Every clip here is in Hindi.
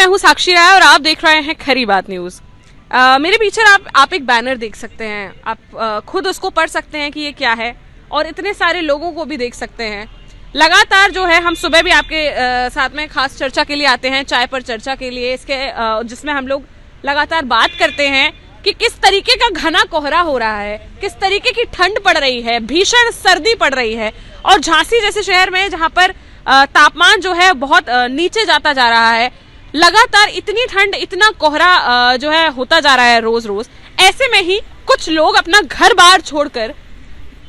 हूं साक्षी राय और आप देख रहे हैं खरी बात न्यूज। मेरे पीछे आप एक बैनर देख सकते हैं, आप खुद उसको पढ़ सकते हैं कि ये क्या है और इतने सारे लोगों को भी देख सकते हैं। लगातार जो है हम सुबह भी आपके साथ में खास चर्चा के लिए आते हैं, चाय पर चर्चा के लिए, इसके जिसमें हम लोग लगातार बात करते हैं कि किस तरीके का घना कोहरा हो रहा है, किस तरीके की ठंड पड़ रही है, भीषण सर्दी पड़ रही है। और झांसी जैसे शहर में जहां पर तापमान जो है बहुत नीचे जाता जा रहा है, लगातार इतनी ठंड, इतना कोहरा जो है होता जा रहा है रोज रोज। ऐसे में ही कुछ लोग अपना घर बार छोड़कर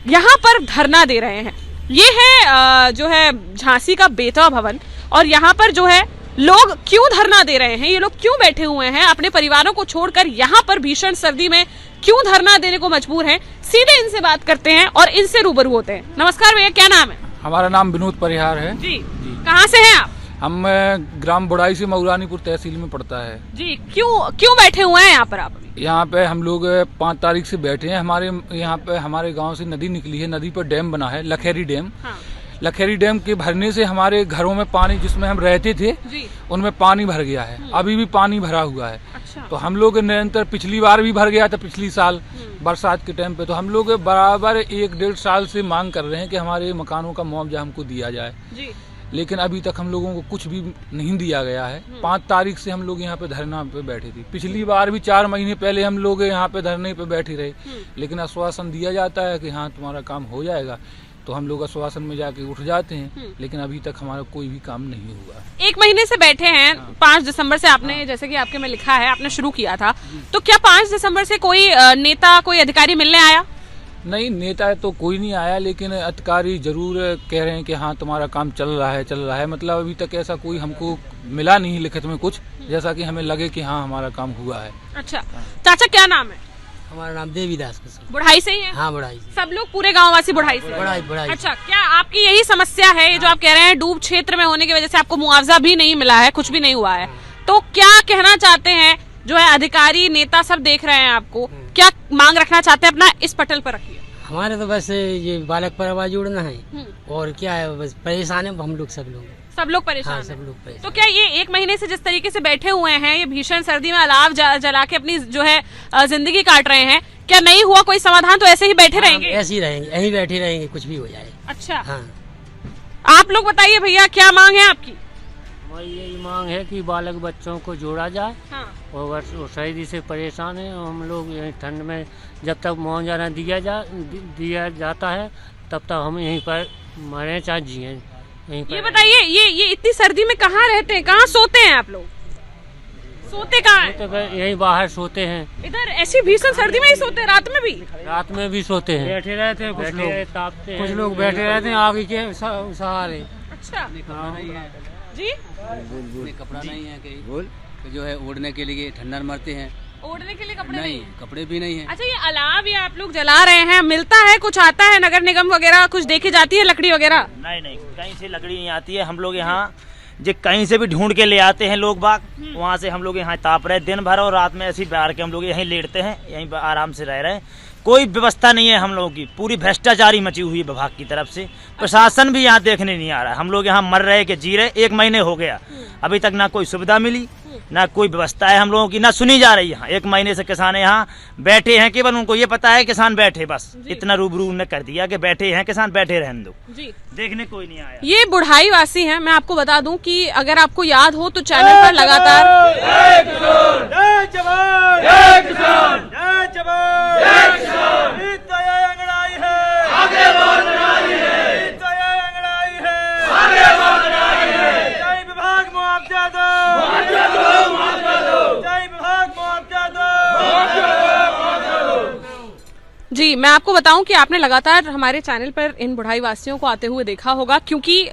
यहाँ पर धरना दे रहे हैं। ये है जो है झांसी का बेतवा भवन और यहाँ पर जो है लोग क्यों धरना दे रहे हैं, ये लोग क्यों बैठे हुए हैं, अपने परिवारों को छोड़कर यहाँ पर भीषण सर्दी में क्यों धरना देने को मजबूर हैं, सीधे इनसे बात करते हैं और इनसे रूबरू होते हैं। नमस्कार भैया, क्या नाम है? हमारा नाम विनोद परिहार है जी। कहाँ से हैं आप? हम ग्राम बुढ़ाई से मऊरानीपुर तहसील में पड़ता है जी। क्यों बैठे हुए हैं यहाँ पर आप? यहाँ पे हम लोग 5 तारीख से बैठे हैं। हमारे यहाँ पे हमारे गांव से नदी निकली है, नदी पर डैम बना है, लखेरी डैम। हाँ। लखेरी डैम के भरने से हमारे घरों में पानी, जिसमें हम रहते थे उनमें पानी भर गया है, अभी भी पानी भरा हुआ है। अच्छा। तो हम लोग निरंतर, पिछली बार भी भर गया था, पिछली साल बरसात के टाइम पे, तो हम लोग बराबर 1-1.5 साल से मांग कर रहे हैं कि हमारे मकानों का मुआवजा हमको दिया जाए जी। लेकिन अभी तक हम लोगों को कुछ भी नहीं दिया गया है। 5 तारीख से हम लोग यहाँ पे धरना पे बैठे थे। पिछली बार भी 4 महीने पहले हम लोग यहाँ पे धरने पे बैठे रहे, लेकिन आश्वासन दिया जाता है कि हाँ तुम्हारा काम हो जाएगा, तो हम लोग आश्वासन में जाके उठ जाते हैं, लेकिन अभी तक हमारा कोई भी काम नहीं हुआ है। 1 महीने से बैठे हैं। 5 दिसंबर से आपने, जैसे कि आपके में लिखा है, आपने शुरू किया था, तो क्या 5 दिसंबर से कोई नेता, कोई अधिकारी मिलने आया? नहीं, नेता तो कोई नहीं आया, लेकिन अधिकारी जरूर कह रहे हैं कि हाँ तुम्हारा काम चल रहा है। मतलब अभी तक ऐसा कोई हमको मिला नहीं लिखित में कुछ, जैसा कि हमें लगे कि हाँ हमारा काम हुआ है। अच्छा चाचा, क्या नाम है? हमारा नाम देवीदास। बुढ़ाई से ही है? हाँ, बुढ़ाई से। सब लोग पूरे गाँव वासी बुढ़ाई से? बुढ़ाई। अच्छा, क्या आपकी यही समस्या है? ये जो आप कह रहे हैं डूब क्षेत्र में होने की वजह से आपको मुआवजा भी नहीं मिला है, कुछ भी नहीं हुआ है, तो क्या कहना चाहते हैं? जो है अधिकारी, नेता सब देख रहे हैं आपको, क्या मांग रखना चाहते हैं? अपना इस पटल पर रखिए। हमारे तो बस ये बालक पर आवाज उड़ना है और क्या है, बस परेशान है हम लोग, सब लोग परेशान। हाँ, सब लोग परेशान। तो क्या ये 1 महीने से जिस तरीके से बैठे हुए हैं, ये भीषण सर्दी में अलाव जला के अपनी जो है जिंदगी काट रहे हैं, क्या नहीं हुआ कोई समाधान? तो ऐसे ही बैठे रहेंगे? ऐसे ही रहेंगे, यहीं बैठे रहेंगे, कुछ भी हो जाए। अच्छा। हाँ। आप लोग बताइए भैया, क्या मांग है आपकी? हमारी यही मांग है कि बालक बच्चों को जोड़ा जाए। हाँ। और सर्दी से परेशान है हम लोग, यहीं ठंड में जब तक मुआवजा न दिया जाता है तब तक हम यहीं पर मरें चाहे जिए। ये बताइए, ये इतनी सर्दी में कहाँ रहते हैं, कहाँ सोते हैं आप लोग? सोते कहाँ हैं? यहीं बाहर सोते हैं। इधर ऐसी भीषण सर्दी में ही सोते हैं? रात में भी? रात में भी सोते हैं, बैठे रहते हैं कुछ लोग बैठे रहते हैं आगे के सहारे। अच्छा जी। कपड़ा नहीं है कहीं, जो है ओढ़ने के लिए ठंडा मरते हैं। ओढ़ने के लिए कपड़े नहीं, कपड़े भी नहीं है। अच्छा, ये अलाव ये आप लोग जला रहे हैं, मिलता है कुछ? आता है नगर निगम वगैरह कुछ देखी जाती है लकड़ी वगैरह? नहीं, कहीं से लकड़ी नहीं आती है। हम लोग यहाँ जो कहीं से भी ढूंढ के ले आते हैं लोग बाग, वहाँ से हम लोग यहाँ ताप रहे दिन भर और रात में ऐसे ही बाहर के हम लोग यहीं लेटते हैं, यहीं आराम से रह रहे हैं। कोई व्यवस्था नहीं है हम लोगों की, पूरी भ्रष्टाचारी मची हुई है विभाग की तरफ से। प्रशासन भी यहाँ देखने नहीं आ रहा है। हम लोग यहाँ मर रहे कि जी रहे, 1 महीने हो गया, अभी तक ना कोई सुविधा मिली, ना कोई व्यवस्था है हम लोगों की, ना सुनी जा रही। यहाँ 1 महीने से किसान यहाँ बैठे हैं, केवल उनको ये पता है किसान बैठे, बस इतना रूबरू ने कर दिया कि बैठे हैं किसान, बैठे रहने दो जी, देखने कोई नहीं आया। ये बुढ़ाई वासी हैं। मैं आपको बता दूं कि अगर आपको याद हो तो चैनल पर लगातार जी, मैं आपको बताऊं कि आपने लगातार हमारे चैनल पर इन बुढ़ाई वासियों को आते हुए देखा होगा, क्योंकि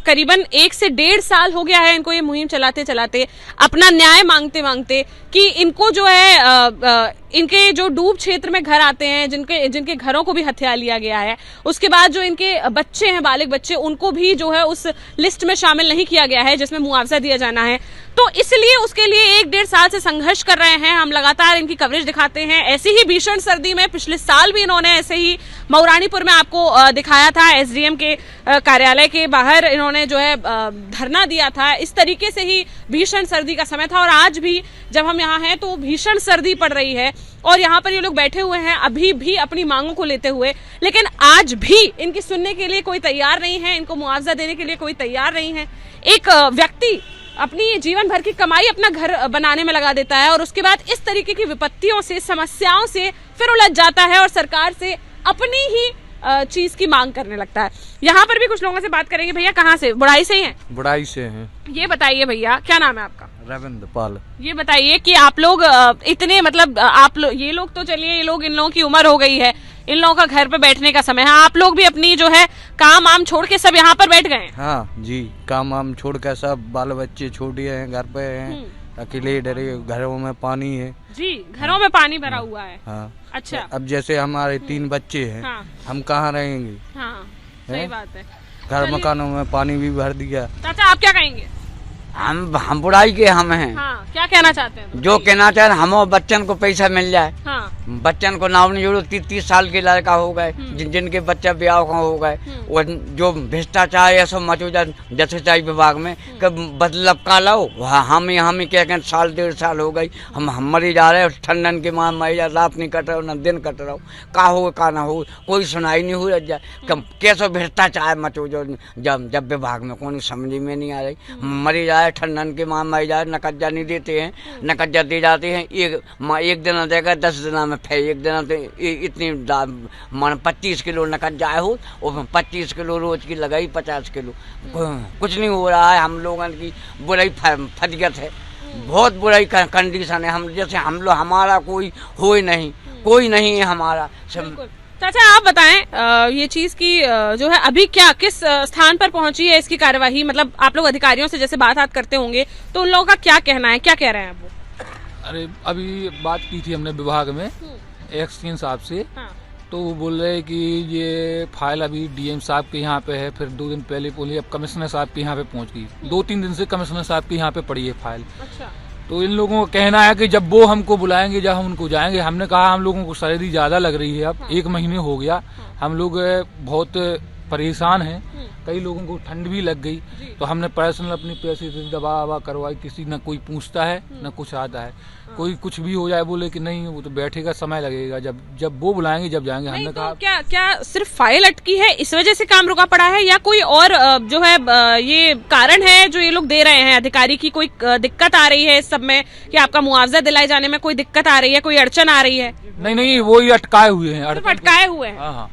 करीबन 1 से 1.5 साल हो गया है इनको ये मुहिम चलाते चलाते, अपना न्याय मांगते मांगते, कि इनको जो है इनके जो डूब क्षेत्र में घर आते हैं, जिनके घरों को भी हथिया लिया गया है, उसके बाद जो इनके बच्चे हैं, बालिग बच्चे, उनको भी जो है उस लिस्ट में शामिल नहीं किया गया है जिसमें मुआवजा दिया जाना है। तो इसलिए उसके लिए 1-1.5 साल से संघर्ष कर रहे हैं। हम लगातार इनकी कवरेज दिखाते हैं। ऐसी ही भीषण सर्दी में पिछले साल भी इन्होंने ऐसे ही मऊरानीपुर में आपको दिखाया था, एसडीएम के कार्यालय के बाहर इन्होंने इन्होंने जो है धरना दिया था। इस तरीके से ही भीषण सर्दी का समय था और आज भी जब हम यहाँ हैं तो भीषण सर्दी पड़ रही है और यहाँ पर ये लोग बैठे हुए हैं अभी भी अपनी मांगों को लेते हुए, लेकिन आज भी इनकी सुनने के लिए कोई तैयार नहीं है, इनको मुआवजा देने के लिए कोई तैयार नहीं है। एक व्यक्ति अपनी जीवन भर की कमाई अपना घर बनाने में लगा देता है और उसके बाद इस तरीके की विपत्तियों से, समस्याओं से फिर उलझ जाता है और सरकार से अपनी ही चीज की मांग करने लगता है। यहाँ पर भी कुछ लोगों से बात करेंगे। भैया कहाँ से? बुढ़ाई से ही हैं? बुढ़ाई से हैं। ये बताइए भैया, क्या नाम है आपका? रविंद्र पाल। ये बताइए कि आप लोग इतने मतलब आप लोग, ये लोग तो चलिए, ये लोग, इन लोगों की उम्र हो गई है, इन लोगों का घर पे बैठने का समय है, आप लोग भी अपनी जो है काम आम छोड़ के सब यहाँ पर बैठ गए हैं? हाँ जी, काम आम छोड़ के सब बाल बच्चे छोड़ दिए हैं, घर पे हैं, अकेले डरे, घरों में पानी है जी, घरों में पानी भरा हुआ है। हाँ। अच्छा, अब जैसे हमारे 3 बच्चे हैं, हाँ। हम कहाँ रहेंगे? हाँ, सही बात है। घर मकानों में पानी भी भर दिया। चाचा आप क्या कहेंगे? हम बुढ़ाई के हम हैं। हाँ, क्या कहना चाहते हैं? जो कहना चाहे, हम बच्चन को पैसा मिल जाए। हाँ। बच्चन को नाव नहीं जोड़ो, 30 साल के लड़का हो गए, जिनके बच्चा ब्याह हो गए, वो जो भ्रष्टाचार ऐसा मचो जैसे सिंचाई विभाग में बदलाव का लाओ, हम क्या कहते, 1.5 साल हो गई, हम मरी जा रहे, ठंडन के मां मरी जा, रात नहीं कट रहा ना दिन कट रहा, का हो का ना हो, कोई सुनाई नहीं हो जाए। कैसे भ्रष्टाचार मचो जब विभाग में कोई समझ में नहीं आ रही, मरी जाए, ठंडन के मां मरी जाए, नकज्जा नहीं देते हैं, नकज्जा दे जाते हैं, एक दिन देगा 10 दिन में फिर एक दिन तो इतनी मान 25 किलो नकज्जा हो और 25 किलो रोज की लगाई, 50 किलो, कुछ नहीं हो रहा है। हम लोगों की बुराई फदियत है, बहुत बुराई कंडीशन है। हम जैसे हम लोग, हमारा कोई हो ही नहीं, कोई नहीं है हमारा। चाचा आप बताएं, ये चीज की जो है अभी क्या किस स्थान पर पहुंची है इसकी कार्यवाही? मतलब आप लोग अधिकारियों से जैसे बात करते होंगे तो उन लोगों का क्या कहना है, क्या कह रहे हैं वो? अरे अभी बात की थी हमने विभाग में एक्सचेंज साहब से। हाँ। तो वो बोल रहे कि ये फाइल अभी डीएम साहब के यहाँ पे है, फिर 2 दिन पहले बोली अब कमिश्नर साहब के यहाँ पे पहुँच गई, 2-3 दिन से कमिश्नर साहब के यहाँ पे पड़ी है फाइल। अच्छा। तो इन लोगों का कहना है कि जब वो हमको बुलाएंगे, जब हम उनको जाएंगे। हमने कहा हम लोगों को सर्दी ज्यादा लग रही है, अब 1 महीने हो गया, हम लोग बहुत परेशान हैं, कई लोगों को ठंड भी लग गई, तो हमने पर्सनल अपनी पैसे से दवा करवाई, किसी न कोई पूछता है न कुछ आता है, कोई कुछ भी हो जाए बोले कि नहीं वो तो बैठेगा, समय लगेगा, जब वो बुलाएंगे जब जाएंगे। हमने कहा क्या सिर्फ फाइल अटकी है इस वजह से काम रुका पड़ा है, या कोई और जो है ये कारण है जो ये लोग दे रहे हैं अधिकारी की? कोई दिक्कत आ रही है इस सब में कि आपका मुआवजा दिलाए जाने में कोई दिक्कत आ रही है, कोई अड़चन आ रही है? नहीं, वो ही अटकाए हुए हैं, अटकाए हुए हैं। हाँ,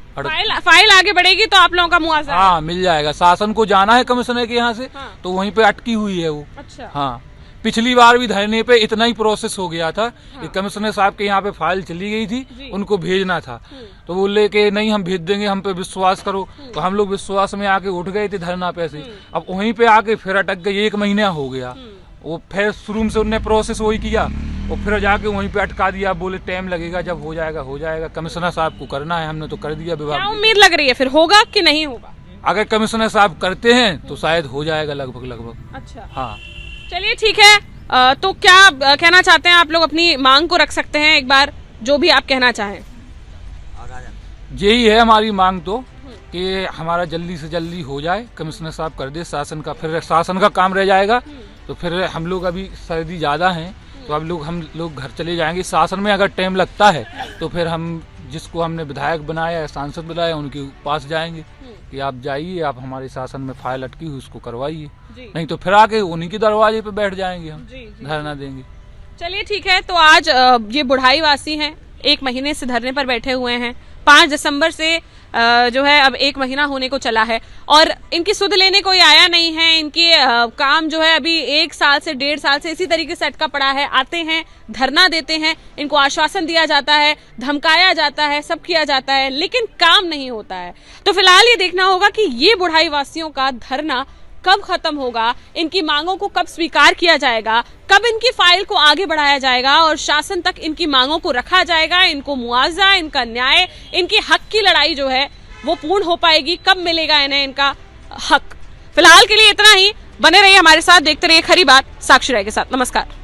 फाइल आगे बढ़ेगी तो आप लोगों का मुआवजा हाँ मिल जाएगा। शासन को जाना है कमिश्नर के यहाँ से, तो वहीं पे अटकी हुई है वो। अच्छा। हाँ, पिछली बार भी धरने पे इतना ही प्रोसेस हो गया था। हाँ। कमिश्नर साहब के यहाँ पे फाइल चली गई थी, उनको भेजना था, तो बोले कि नहीं हम भेज देंगे, हम पे विश्वास करो। तो हम लोग विश्वास में आके उठ गए थे धरना पे से, अब वहीं पे आके फिर अटक गई, 1 महीना हो गया। वो फिर शुरू से उनने प्रोसेस वही किया और फिर जाके वहीं पे अटका दिया, बोले टाइम लगेगा, जब हो जाएगा। कमिश्नर साहब को करना है, हमने तो कर दिया विभाग। क्या उम्मीद लग रही है फिर होगा कि नहीं होगा? अगर कमिश्नर साहब करते हैं तो शायद हो जाएगा लगभग। अच्छा। हाँ चलिए ठीक है। तो क्या कहना चाहते हैं आप लोग? अपनी मांग को रख सकते हैं एक बार, जो भी आप कहना चाहें। यही है हमारी मांग तो, कि हमारा जल्दी से जल्दी हो जाए, कमिश्नर साहब कर दे शासन का, फिर शासन का काम रह जाएगा। तो फिर हम लोग अभी सर्दी ज़्यादा है तो अब हम लोग घर चले जाएंगे। शासन में अगर टाइम लगता है तो फिर हम जिसको हमने विधायक बनाया, सांसद बनाया, उनके पास जाएंगे कि आप जाइए, आप हमारे शासन में फाइल अटकी हुई उसको करवाइए, नहीं तो फिर आके उन्हीं के दरवाजे पे बैठ जाएंगे, हम धरना देंगे। चलिए ठीक है। तो आज ये बुढ़ाई वासी हैं, 1 महीने से धरने पर बैठे हुए हैं। 5 दिसंबर से जो है अब 1 महीना होने को चला है और इनकी सुध लेने कोई आया नहीं है। इनके काम जो है अभी 1 साल से 1.5 साल से इसी तरीके से अटका पड़ा है। आते हैं, धरना देते हैं, इनको आश्वासन दिया जाता है, धमकाया जाता है, सब किया जाता है, लेकिन काम नहीं होता है। तो फिलहाल ये देखना होगा कि ये बुढ़ाई वासियों का धरना कब खत्म होगा, इनकी मांगों को कब स्वीकार किया जाएगा, कब इनकी फाइल को आगे बढ़ाया जाएगा और शासन तक इनकी मांगों को रखा जाएगा, इनको मुआवजा, इनका न्याय, इनके हक की लड़ाई जो है वो पूर्ण हो पाएगी, कब मिलेगा इन्हें इनका हक। फिलहाल के लिए इतना ही। बने रहिए हमारे साथ, देखते रहिए खरी बात साक्षी राय के साथ। नमस्कार।